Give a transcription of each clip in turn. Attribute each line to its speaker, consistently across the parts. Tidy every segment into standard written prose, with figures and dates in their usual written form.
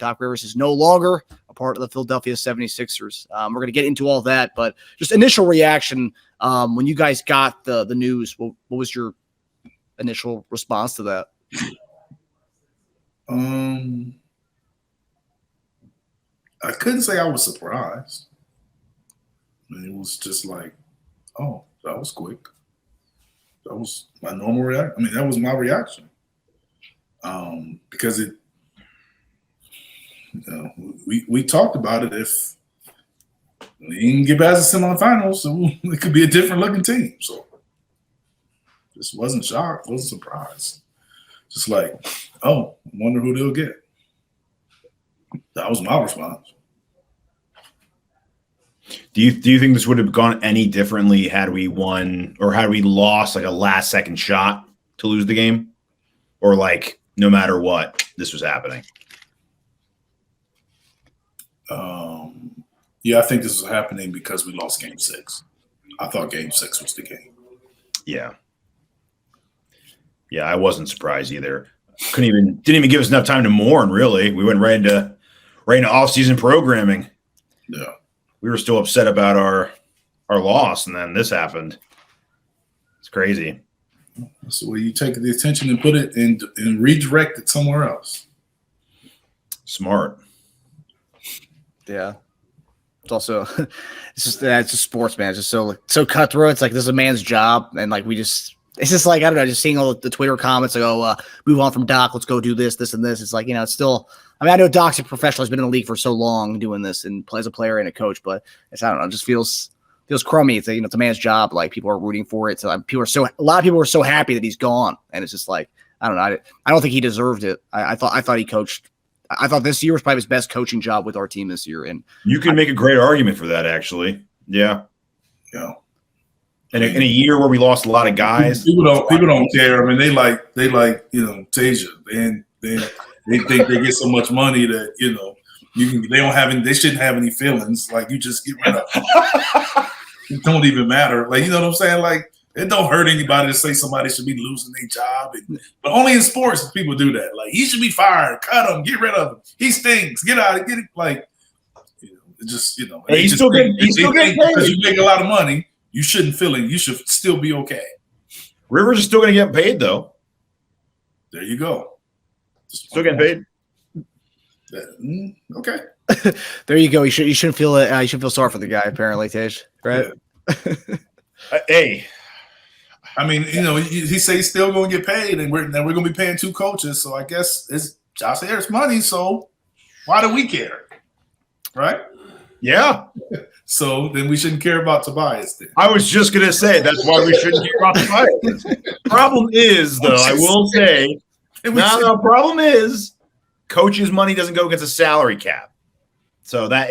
Speaker 1: Doc Rivers is no longer a part of the Philadelphia 76ers. We're going to get into all that, but just initial reaction when you guys got the news. What was your initial response to that?
Speaker 2: I couldn't say I was surprised. I mean, it was just like, oh, that was quick. That was my normal reaction. I mean, that was my reaction. Because it, we talked about it. If we didn't get past the semifinals, so it could be a different looking team. So just wasn't shocked, wasn't surprised. Just like, oh, I wonder who they'll get. That was my response.
Speaker 3: Do you think this would have gone any differently had we won or had we lost like a last second shot to lose the game? Or like no matter what, this was happening?
Speaker 2: Yeah, I think this was happening because we lost Game 6. I thought Game 6 was the game.
Speaker 3: Yeah. Yeah, I wasn't surprised either. Didn't even give us enough time to mourn, really. We went right into off-season programming.
Speaker 2: Yeah.
Speaker 3: We were still upset about our loss, and then this happened. It's crazy.
Speaker 2: That's the way you take the attention and put it and redirect it somewhere else.
Speaker 3: Smart.
Speaker 1: Yeah. It's also it's just sports, man. It's just so cutthroat. It's like this is a man's job, and like it's just like I don't know, just seeing all the Twitter comments like, oh, move on from Doc, let's go do this, and this. It's like, it's still. I mean, I know Doc's a professional. He's been in the league for so long doing this and as a player and a coach, but I don't know. It just feels crummy. It's it's a man's job. Like people are rooting for it. So a lot of people are so happy that he's gone, and it's just like I don't know. I don't think he deserved it. I thought he coached. I thought this year was probably his best coaching job with our team this year. And
Speaker 3: you can make a great argument for that, actually. Yeah.
Speaker 2: Yeah.
Speaker 3: In a year where we lost a lot of guys,
Speaker 2: people don't care. I mean, they like Teja, and they think they get so much money that they shouldn't have any feelings. Like you just get rid of them. It don't even matter. Like what I'm saying? Like it don't hurt anybody to say somebody should be losing their job, but only in sports people do that. Like he should be fired, cut him, get rid of him. He stinks. Get out, get it. Like
Speaker 3: he's still getting paid
Speaker 2: because you make a lot of money. You shouldn't feel it. You should still be okay.
Speaker 3: Rivers is still going to get paid though.
Speaker 2: There you go.
Speaker 3: Still getting paid.
Speaker 2: Okay.
Speaker 1: There you go. You shouldn't feel it. You shouldn't feel sorry for the guy. Apparently, Tej. Right.
Speaker 3: Yeah. Hey.
Speaker 2: I mean, he says he's still going to get paid, and we're going to be paying 2 coaches. So I guess it's Josh Harris' money. So why do we care, right?
Speaker 3: Yeah.
Speaker 2: So then we shouldn't care about Tobias. Then
Speaker 3: I was just going to say that's why we shouldn't care about Tobias. Problem is, though, I will say, the problem is, coach's money doesn't go against a salary cap. So that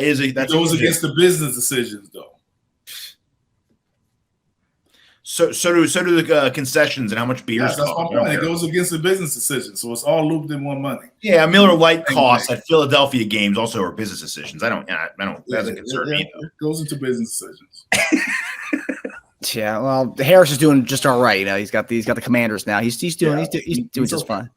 Speaker 3: goes
Speaker 2: against the business decisions, though.
Speaker 3: So do the concessions and how much beers
Speaker 2: cost. That's my point. It goes against the business decisions, so it's all looped in one money.
Speaker 3: Yeah, Miller Lite costs at Philadelphia games also are business decisions. I don't. That doesn't concern me. Though.
Speaker 2: It goes into business decisions.
Speaker 1: Yeah, well, Harris is doing just all right. He's got the Commanders now. He's doing just fine.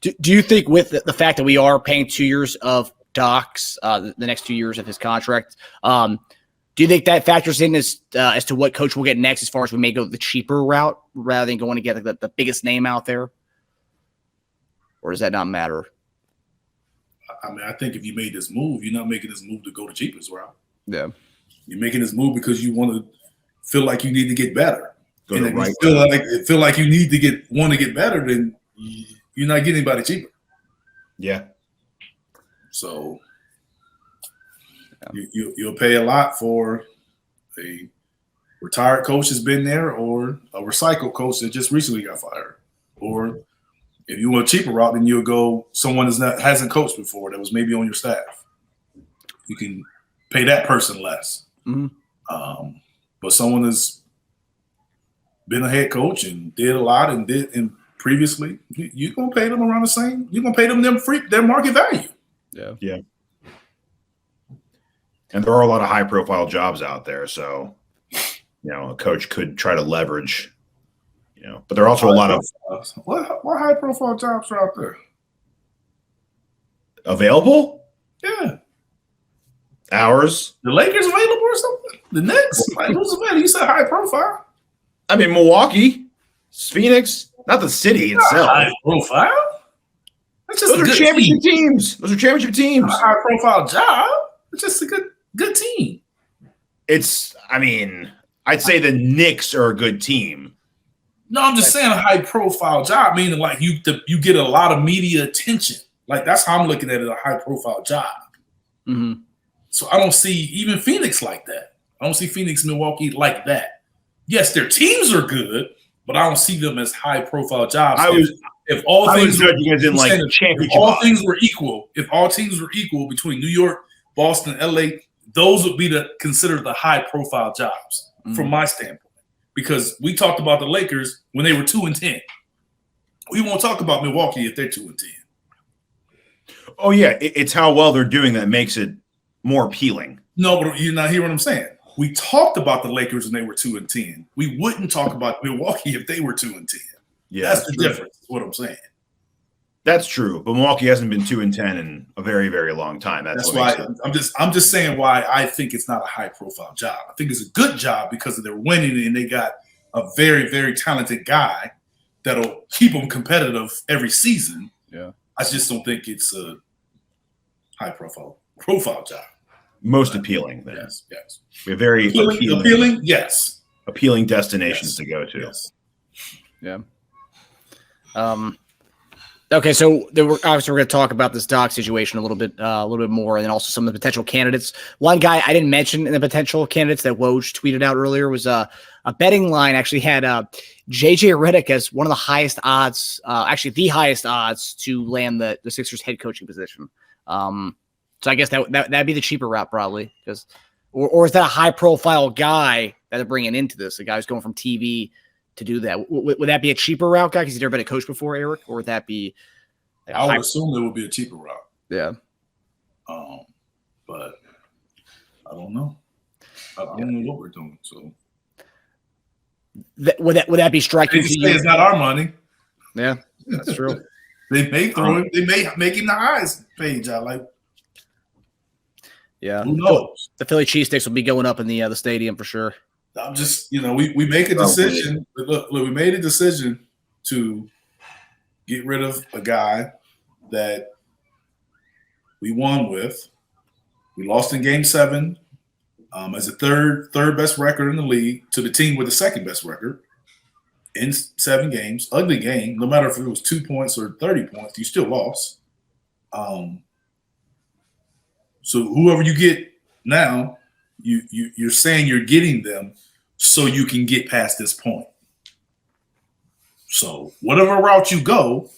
Speaker 1: Do you think with the fact that we are paying 2 years of Doc's the next 2 years of his contract? Do you think that factors in as to what coach we'll get next, as far as we may go the cheaper route rather than going to get the biggest name out there? Or does that not matter?
Speaker 2: I mean, I think if you made this move, you're not making this move to go the cheapest route.
Speaker 1: Yeah.
Speaker 2: You're making this move because you want to feel like you need to get better. And if
Speaker 3: right
Speaker 2: you feel like you need to want to get better, then you're not getting anybody cheaper.
Speaker 3: Yeah.
Speaker 2: So you'll pay a lot for a retired coach that's been there, or a recycled coach that just recently got fired. Or if you want a cheaper route, then you'll go someone hasn't coached before that was maybe on your staff. You can pay that person less.
Speaker 1: Mm-hmm.
Speaker 2: But someone that's been a head coach and did a lot and previously, you're gonna pay them around the same. You're gonna pay them their market value.
Speaker 3: Yeah. And there are a lot of high-profile jobs out there, so a coach could try to leverage. But there are also a lot of
Speaker 2: what high-profile jobs are out there.
Speaker 3: Available?
Speaker 2: Yeah.
Speaker 3: Ours?
Speaker 2: The Lakers available or something? The Knicks? Like, who's available? You said high profile.
Speaker 3: I mean, Milwaukee, Phoenix, not the city itself.
Speaker 2: High profile? That's just
Speaker 3: Those are championship teams. Those are championship teams.
Speaker 2: A high profile job. It's just a good team.
Speaker 3: I'd say the Knicks are a good team.
Speaker 2: No, I'm just saying a high profile job, meaning like you get a lot of media attention. Like that's how I'm looking at it, a high profile job.
Speaker 1: Mm-hmm.
Speaker 2: So I don't see even Phoenix like that. I don't see Phoenix, Milwaukee like that. Yes, their teams are good, but I don't see them as high profile jobs. If all things were equal between New York, Boston, LA, those would be considered the high profile jobs from my standpoint. Because we talked about the Lakers when they were 2-10. We won't talk about Milwaukee if they're 2-10.
Speaker 3: Oh yeah, it's how well they're doing that makes it more appealing.
Speaker 2: No, but you're not hearing what I'm saying. We talked about the Lakers when they were 2-10. We wouldn't talk about Milwaukee if they were 2-10. Yeah, that's the difference. Is what I'm saying.
Speaker 3: That's true, but Milwaukee hasn't been 2-10 in a very, very long time. That's
Speaker 2: why I'm just saying why I think it's not a high profile job. I think it's a good job because they're winning and they got a very, very talented guy that'll keep them competitive every season.
Speaker 1: Yeah,
Speaker 2: I just don't think it's a high profile job.
Speaker 3: Most appealing, then.
Speaker 2: Yes.
Speaker 3: We have very
Speaker 2: appealing. Yes.
Speaker 3: Appealing destinations to go to.
Speaker 2: Yes.
Speaker 1: Yeah. Okay, so we're going to talk about this Doc situation a little bit more, and then also some of the potential candidates. One guy I didn't mention in the potential candidates that Woj tweeted out earlier was a betting line actually had JJ Redick as one of the highest odds, actually the highest odds to land the Sixers head coaching position. So I guess that'd be the cheaper route probably, because or is that a high profile guy that they're bringing into this? A guy who's going from TV to do that. Would that be a cheaper route, guy? Because he's never been a coach before, Eric, or would that be?
Speaker 2: I would assume it would be a cheaper route.
Speaker 1: Yeah.
Speaker 2: But I don't know. I don't know what we're doing. So
Speaker 1: would that be striking?
Speaker 2: It's not our money.
Speaker 1: Yeah, that's true.
Speaker 2: They may throw him. They may make him the highest page. I like.
Speaker 1: Yeah.
Speaker 2: Who knows?
Speaker 1: The Philly cheesesteaks will be going up in the stadium for sure.
Speaker 2: I'm just, we make a decision. Look, we made a decision to get rid of a guy that we won with. We lost in Game 7 as a third best record in the league to the team with the second best record in 7 games. Ugly game. No matter if it was 2 points or 30 points, you still lost. So whoever you get now, you're saying you're getting them so you can get past this point. So whatever route you go,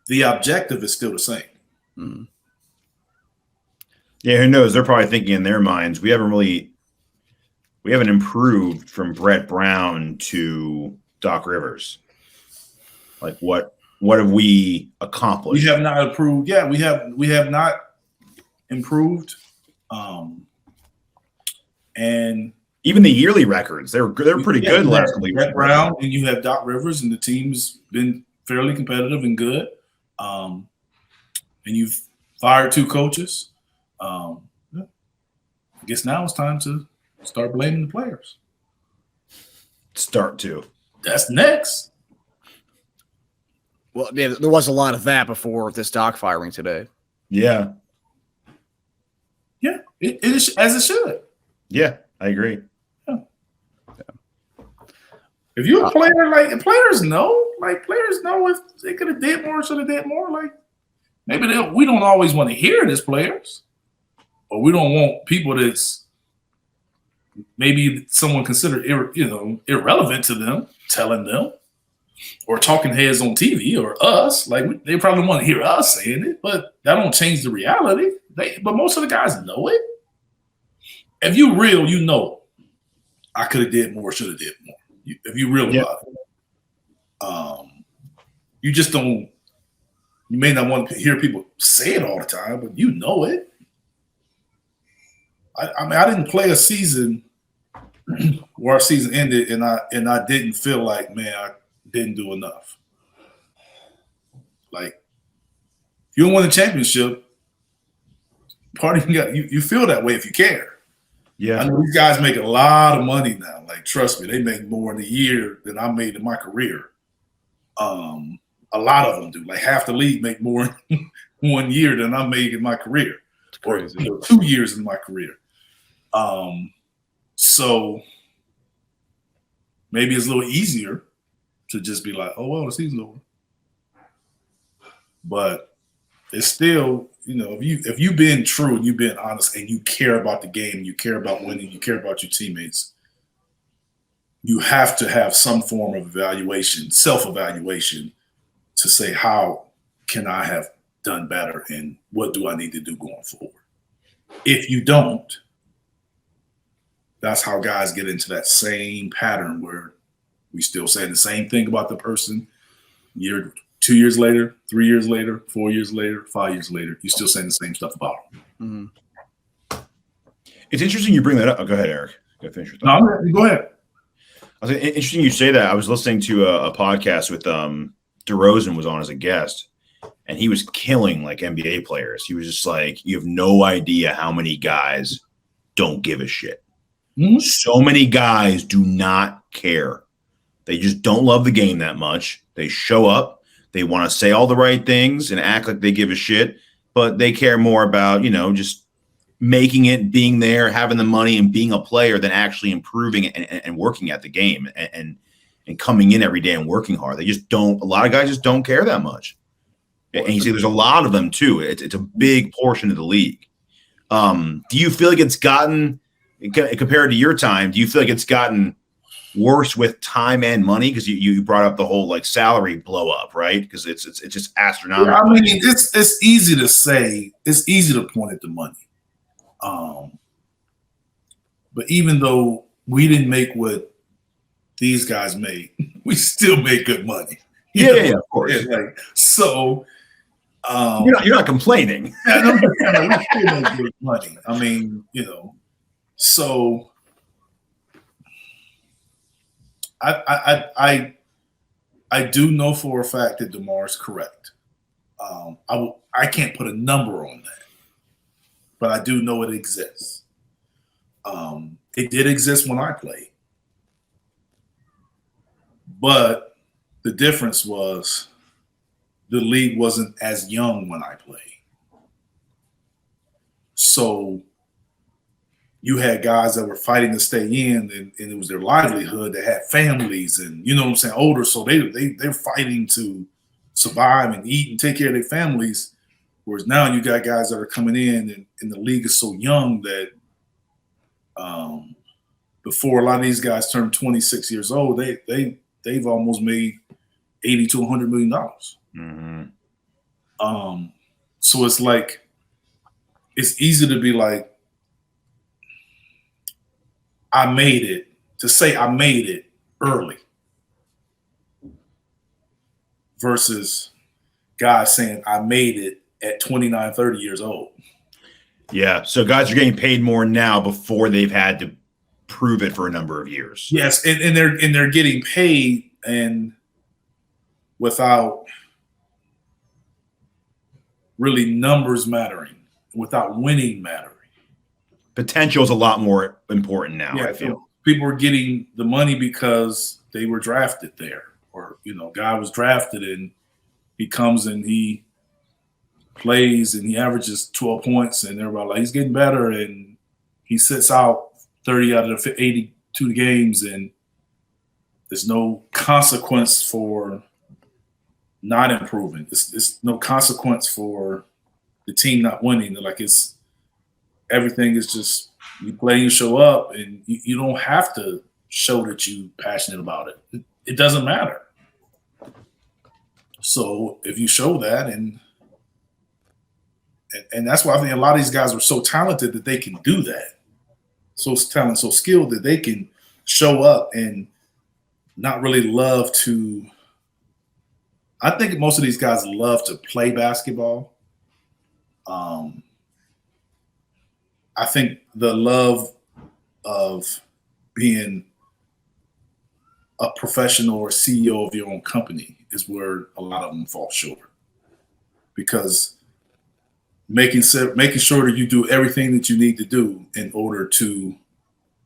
Speaker 2: the objective is still the same.
Speaker 1: Mm-hmm.
Speaker 3: Yeah, who knows? They're probably thinking in their minds, we haven't improved from Brett Brown to Doc Rivers. Like what have we accomplished?
Speaker 2: We have not improved. Yeah, we have not improved. And
Speaker 3: even the yearly records, they're pretty good last couple of years.
Speaker 2: Brett Brown, and you have Doc Rivers, and the team's been fairly competitive and good. And you've fired 2 coaches. I guess now it's time to start blaming the players. That's next.
Speaker 1: Well, yeah, there was a lot of that before this Doc firing today.
Speaker 3: Yeah.
Speaker 2: Yeah, it is as it should.
Speaker 3: Yeah, I agree.
Speaker 2: Yeah. If you're a player, players know if they could have did more, should have did more. Like maybe we don't always want to hear it as players, or we don't want people that's maybe someone considered irrelevant to them telling them, or talking heads on TV or us. Like they probably want to hear us saying it, but that don't change the reality. But most of the guys know it. If you real, you know, I could have did more, should have did more. If you real about it, you just don't. You may not want to hear people say it all the time, but you know it. I mean, I didn't play a season where our season ended, and I didn't feel like, man, I didn't do enough. Like If you don't win a championship, part of you feel that way if you care.
Speaker 3: Yeah.
Speaker 2: I know these guys make a lot of money now. Like, trust me, they make more in a year than I made in my career. A lot of them do. Like half the league make more in 1 year than I made in my career, or 2 years in my career. So maybe it's a little easier to just be like, oh well, the season's over. But it's still, if you've been true and you've been honest and you care about the game, you care about winning, you care about your teammates, you have to have some form of evaluation, self-evaluation, to say, how can I have done better and what do I need to do going forward? If you don't, that's how guys get into that same pattern where we still saying the same thing about the person 2 years later, 3 years later, 4 years later, 5 years later, you're still saying the same stuff about them.
Speaker 1: Mm-hmm.
Speaker 3: It's interesting you bring that up. Oh, go ahead, Eric. Go finish your thought.
Speaker 2: No, go ahead.
Speaker 3: I was interesting you say that. I was listening to a podcast with DeRozan was on as a guest, and he was killing like NBA players. He was just like, you have no idea how many guys don't give a shit.
Speaker 2: Mm-hmm.
Speaker 3: So many guys do not care. They just don't love the game that much. They show up. They want to say all the right things and act like they give a shit, but they care more about, just making it, being there, having the money, and being a player than actually improving and working at the game and coming in every day and working hard. They just don't. A lot of guys just don't care that much. And you see, there's a lot of them too. It's a big portion of the league. Do you feel like it's gotten, compared to your time, do you feel like it's gotten worse with time and money? Because you brought up the whole like salary blow up, right? Because it's just astronomical.
Speaker 2: Yeah, I mean, it's easy to say, it's easy to point at the money. But even though we didn't make what these guys made, we still make good money.
Speaker 3: Yeah, of course.
Speaker 2: So
Speaker 3: you're not complaining.
Speaker 2: Yeah, we still make good money. I mean, so I do know for a fact that DeMar is correct. I can't put a number on that, but I do know it exists. It did exist when I played, but the difference was the league wasn't as young when I played. So you had guys that were fighting to stay in, and it was their livelihood. They had families, and older. So they're fighting to survive and eat and take care of their families. Whereas now you got guys that are coming in, and the league is so young that before a lot of these guys turn 26 years old, they've almost made $80 to $100 million.
Speaker 3: Mm-hmm.
Speaker 2: So it's like, it's easy to be like, I made it, to say I made it early versus guys saying I made it at 29, 30 years old.
Speaker 3: Yeah. So guys are getting paid more now before they've had to prove it for a number of years.
Speaker 2: Yes. And they're getting paid and without really numbers mattering, without winning mattering.
Speaker 3: Potential is a lot more important now,
Speaker 2: Yeah,
Speaker 3: I feel.
Speaker 2: People are getting the money because they were drafted there, or guy was drafted and he comes and he plays and he averages 12 points and everybody like, he's getting better, and he sits out 30 out of the 82 games and there's no consequence for not improving. It's no consequence for the team not winning. Everything is just, you play and show up, and you don't have to show that you're passionate about it. It doesn't matter. So if you show that, and that's why I think a lot of these guys are so talented that they can do that. So talented, so skilled that they can show up and not really love to. I think most of these guys love to play basketball. I think the love of being a professional or CEO of your own company is where a lot of them fall short, because making sure that you do everything that you need to do in order to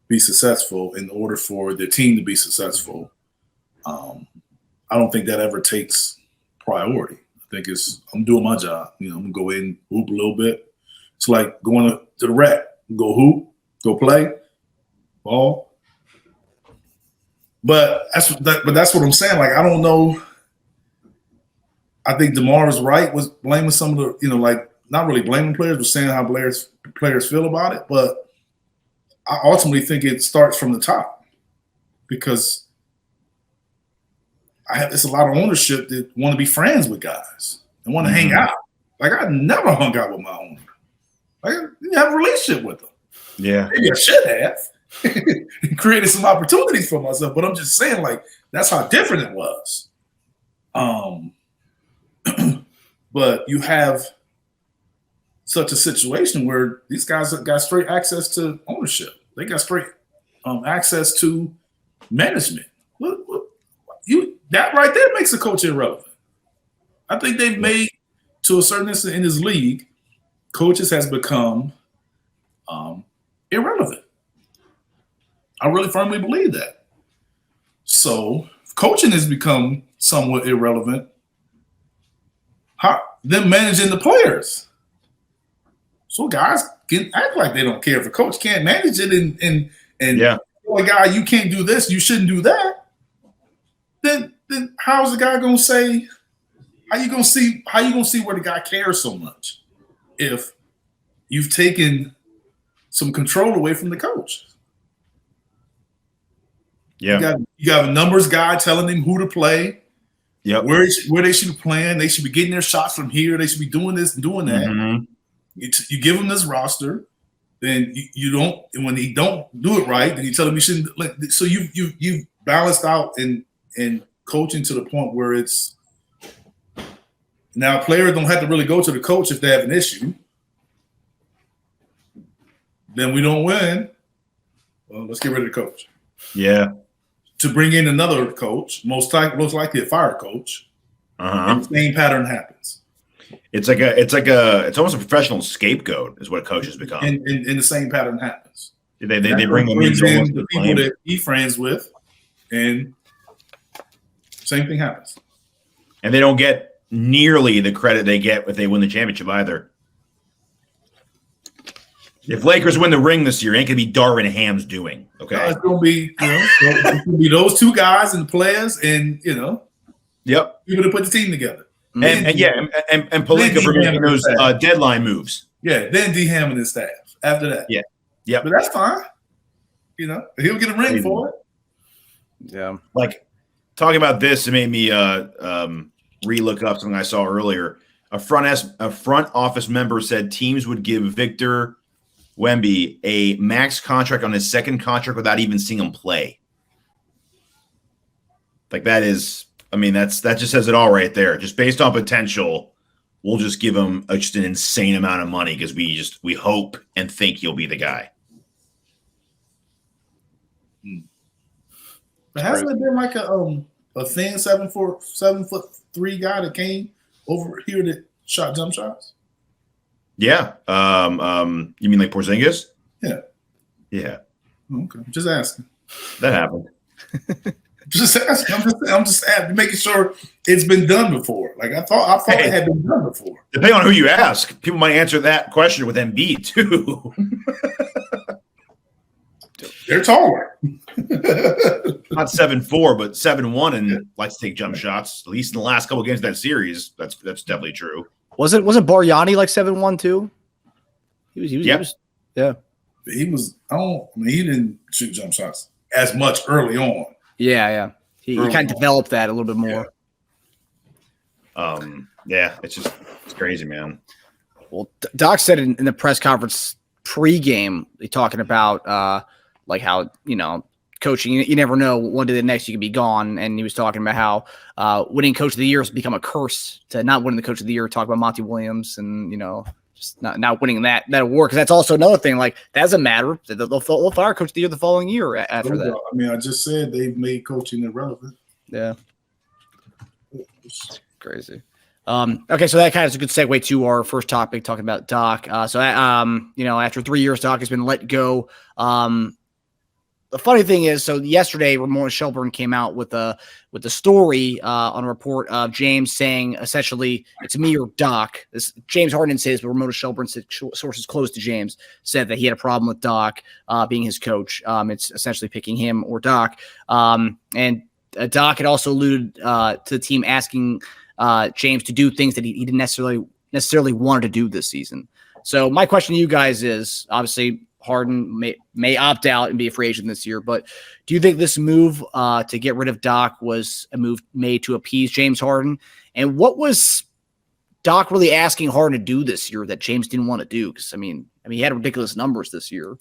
Speaker 2: be successful, in order for the team to be successful. I don't think that ever takes priority. I think I'm doing my job. I'm gonna go in, hoop a little bit. It's like going to the rec, go hoop, go play, ball. But that's what I'm saying. Like, I don't know. I think DeMar was right, was blaming some of the, like, not really blaming players, but saying how players feel about it. But I ultimately think it starts from the top, because it's a lot of ownership that want to be friends with guys and want to hang out. Like, I never hung out with my owner. Like, I didn't have a relationship with them.
Speaker 3: Yeah.
Speaker 2: Maybe I should have. Created some opportunities for myself, but I'm just saying, like, that's how different it was. But you have such a situation where these guys got straight access to ownership. They got straight access to management. That right there makes a coach irrelevant. I think they've made, to a certain extent in this league, coaches has become irrelevant. I really firmly believe that. So if coaching has become somewhat irrelevant, them managing the players. So guys can act like they don't care. If a coach can't manage it and tell a guy, you can't do this, you shouldn't do that, then how's the guy gonna say? How you gonna see where the guy cares so much if you've taken some control away from the coach?
Speaker 3: Yeah,
Speaker 2: you got a numbers guy telling them who to play, where they should be playing. They should be getting their shots from here. They should be doing this and doing that.
Speaker 3: Mm-hmm.
Speaker 2: You give them this roster, then you don't. And when they don't do it right, then you tell them you shouldn't. So you've balanced out in coaching to the point where it's now players don't have to really go to the coach if they have an issue. Then we don't win. Well, let's get rid of the coach.
Speaker 3: Yeah.
Speaker 2: To bring in another coach, most likely a fire coach, and the same pattern happens.
Speaker 3: It's almost a professional scapegoat is what coaches become.
Speaker 2: And the same pattern happens.
Speaker 3: They bring them in
Speaker 2: the people that he's friends with, and same thing happens.
Speaker 3: And they don't get nearly the credit they get if they win the championship either. If Lakers win the ring this year, it ain't gonna be Darvin Ham's doing. Okay,
Speaker 2: it's gonna be it's gonna be those two guys and the players, and people to put the team together.
Speaker 3: And Pelinka for making those deadline moves.
Speaker 2: Yeah, then D Ham and his staff after that.
Speaker 3: Yeah,
Speaker 2: but that's fine. He'll get a ring for it.
Speaker 1: Yeah,
Speaker 3: like talking about this, it made me re-look up something I saw earlier. A front office member said teams would give Victor Wemby a max contract on his second contract without even seeing him play. Like that just says it all right there. Just based on potential, we'll just give him just an insane amount of money because we hope and think he'll be the guy.
Speaker 2: But hasn't it been like a thin 7'3" guy that came over here that shot jump shots?
Speaker 3: Yeah. You mean like Porzingis?
Speaker 2: Yeah.
Speaker 3: Yeah.
Speaker 2: Okay. Just asking.
Speaker 3: That happened.
Speaker 2: Just asking. I'm just making sure it's been done before. Like I thought it had been done before.
Speaker 3: Depending on who you ask, people might answer that question with Embiid too.
Speaker 2: They're taller.
Speaker 3: Not 7'4", but 7'1", and likes to take jump shots. At least in the last couple of games of that series, that's definitely true.
Speaker 1: Wasn't Bargnani like 7'1" too? He was. Yeah.
Speaker 2: He didn't shoot jump shots as much early on.
Speaker 1: Yeah. He kind of developed that a little bit more.
Speaker 3: It's crazy, man.
Speaker 1: Well, Doc said in the press conference pre-game, they talking about like how coaching, you never know one day the next you could be gone, and he was talking about how winning coach of the year has become a curse to not winning the coach of the year. Talk about Monty Williams and just not winning that award, because that's also another thing. Like that doesn't matter. They'll fire coach of the year the following year after that.
Speaker 2: I mean, I just said they've made coaching irrelevant.
Speaker 1: Yeah, it's crazy. Okay, so that kind of is a good segue to our first topic, talking about Doc. After 3 years, Doc has been let go. The funny thing is, so yesterday, Ramona Shelburne came out with a story on a report of James saying, essentially, it's me or Doc. James Harden says, but Ramona Shelburne said, sources close to James said that he had a problem with Doc being his coach. It's essentially picking him or Doc. And Doc had also alluded to the team asking James to do things that he didn't necessarily wanted to do this season. So my question to you guys is, obviously, Harden may opt out and be a free agent this year, but do you think this move to get rid of Doc was a move made to appease James Harden? And what was Doc really asking Harden to do this year that James didn't want to do? Because he had ridiculous numbers this year.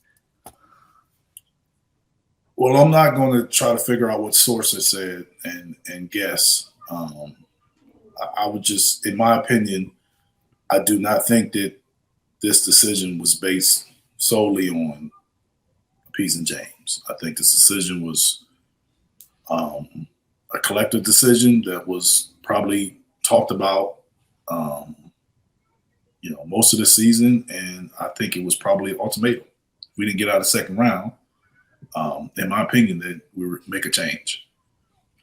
Speaker 2: Well, I'm not going to try to figure out what sources said and guess. I would just, in my opinion, I do not think that this decision was based solely on appeasing James. I think this decision was a collective decision that was probably talked about, most of the season, and I think it was probably an ultimatum. If we didn't get out of the second round, in my opinion, that we would make a change.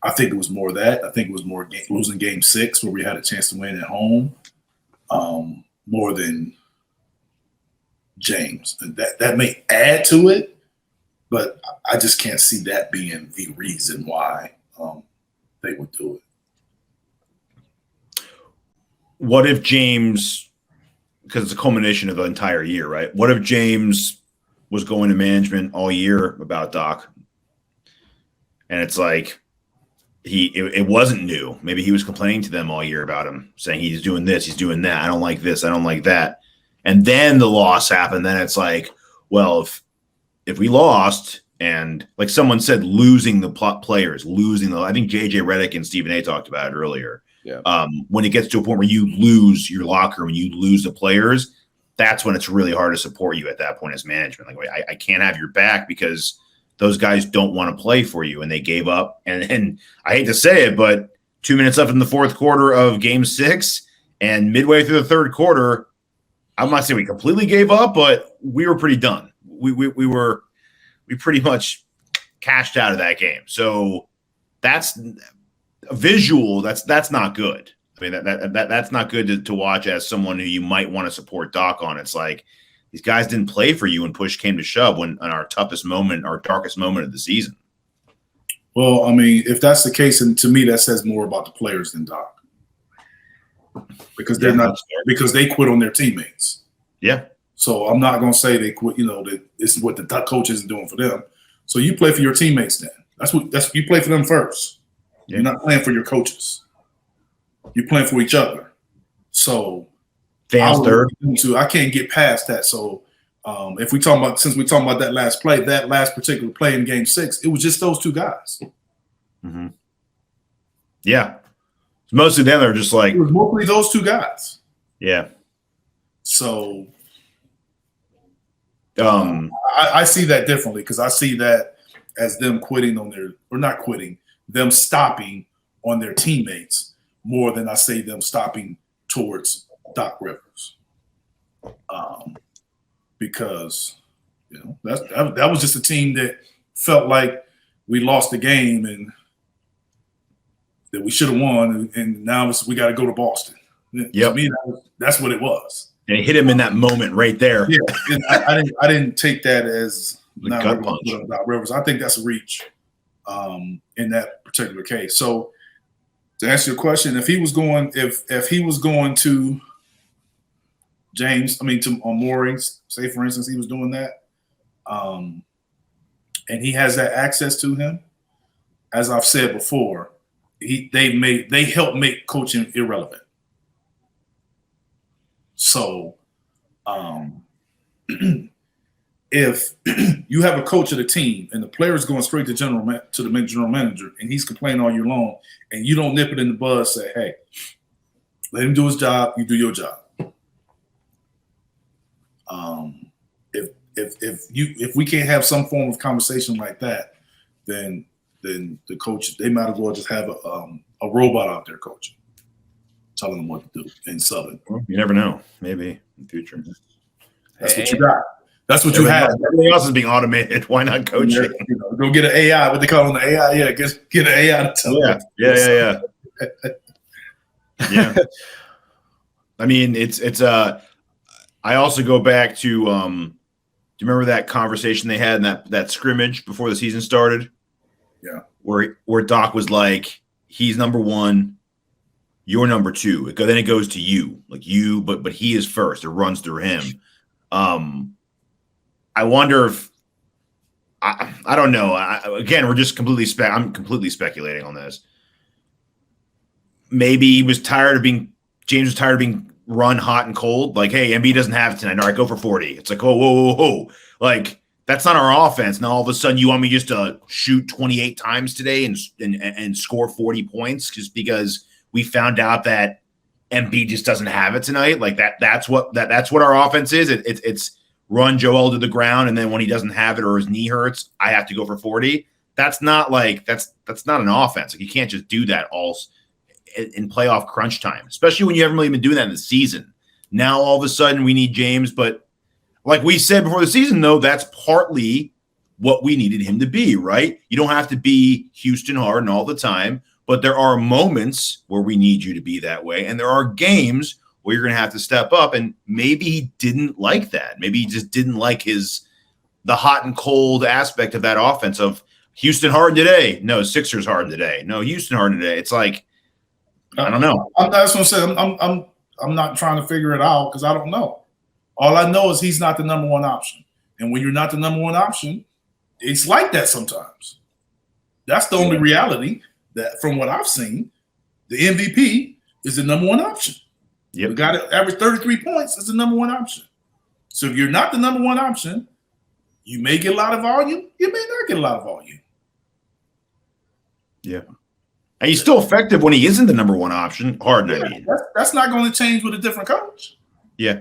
Speaker 2: I think it was more that. I think it was more losing Game 6 where we had a chance to win at home, more than James. And that may add to it, but I just can't see that being the reason why they would do it.
Speaker 3: What if James, because it's a culmination of the entire year, right? What if James was going to management all year about Doc, and it's like it wasn't new. Maybe he was complaining to them all year about him, saying he's doing this, he's doing that. I don't like this, I don't like that. And then the loss happened. Then it's like, well, if we lost, and like someone said, losing the players, I think JJ Redick and Stephen A talked about it earlier.
Speaker 1: Yeah.
Speaker 3: When it gets to a point where you lose your locker, when you lose the players, that's when it's really hard to support you at that point as management. Like, I can't have your back because those guys don't want to play for you, and they gave up. And I hate to say it, but 2 minutes left in the fourth quarter of Game 6, and midway through the third quarter, I'm not saying we completely gave up, but we were pretty done. We pretty much cashed out of that game. So that's a visual. That's not good. I mean, that's not good to watch as someone who you might want to support Doc on. It's like, these guys didn't play for you when push came to shove, when on our toughest moment, our darkest moment of the season.
Speaker 2: Well, I mean, if that's the case, and to me, that says more about the players than Doc, because because they quit on their teammates.
Speaker 3: Yeah.
Speaker 2: So I'm not going to say they quit. That this is what the coach isn't doing for them. So you play for your teammates then. That's you play for them first. Yeah. You're not playing for your coaches. You're playing for each other. So I can't get past that. So since we talking about that last particular play in Game 6, it was just those two guys.
Speaker 3: Mm-hmm. Yeah, mostly them are just like,
Speaker 2: it was mostly those two guys.
Speaker 3: Yeah.
Speaker 2: So I see that differently, because I see that as them quitting on them stopping on their teammates more than I say them stopping towards Doc Rivers, because that was just a team that felt like we lost the game and that we should have won, and now we got to go to Boston.
Speaker 3: Yep.
Speaker 2: To me, that's what it was.
Speaker 3: And it hit him in that moment right there.
Speaker 2: Yeah, and I didn't take that as
Speaker 3: not gut punch.
Speaker 2: Doc Rivers. I think that's a reach in that particular case. So to answer your question, if he was going to James, to Morey, say for instance, he was doing that, and he has that access to him, as I've said before, they help make coaching irrelevant. So, if you have a coach of the team and the player's going straight to the general manager, and he's complaining all year long, and you don't nip it in the bud, say, "Hey, let him do his job. You do your job." If we can't have some form of conversation like that, then the coach, they might as well just have a robot out there coaching. telling them what to do in Southern.
Speaker 3: Well, you never know. Maybe in the future.
Speaker 2: That's what you got. That's what you have.
Speaker 3: Everything else is being automated. Why not coaching?
Speaker 2: Go get an AI. What they call it, the AI? Yeah, get an AI to tell them.
Speaker 3: Yeah. Yeah. I mean, it's I also go back to do you remember that conversation they had in that scrimmage before the season started?
Speaker 2: Yeah.
Speaker 3: Where Doc was like, he's number one, you're number two. Then it goes to you. Like you, but he is first. It runs through him. I wonder if I don't know. Again, we're just I'm completely speculating on this. Maybe James was tired of being run hot and cold. Like, hey, MB doesn't have it tonight. All right, go for 40. It's like, oh, whoa. Like, that's not our offense. Now all of a sudden you want me just to shoot 28 times today and score 40 points just because we found out that MB just doesn't have it tonight. Like that's what our offense is. It's run Joel to the ground, and then when he doesn't have it or his knee hurts, I have to go for 40. That's not an offense. Like, you can't just do that all in playoff crunch time, especially when you haven't really been doing that in the season. Now all of a sudden we need James, but like we said before the season, though, that's partly what we needed him to be, right? You don't have to be Houston Harden all the time, but there are moments where we need you to be that way, and there are games where you're going to have to step up, and maybe he didn't like that. Maybe he just didn't like the hot and cold aspect of that offense of Houston Harden today. No, Sixers Harden today. No, Houston Harden today. It's like, I don't know.
Speaker 2: That's what I'm saying. I'm not trying to figure it out because I don't know. All I know is he's not the number one option. And when you're not the number one option, it's like that sometimes. That's the only reality that from what I've seen, the MVP is the number one option.
Speaker 3: Yep.
Speaker 2: The guy that averaged 33 points is the number one option. So if you're not the number one option, you may get a lot of volume. You may not get a lot of volume.
Speaker 3: Yeah. And he's still effective when he isn't the number one option. Harden, I mean.
Speaker 2: That's not going to change with a different coach.
Speaker 3: Yeah.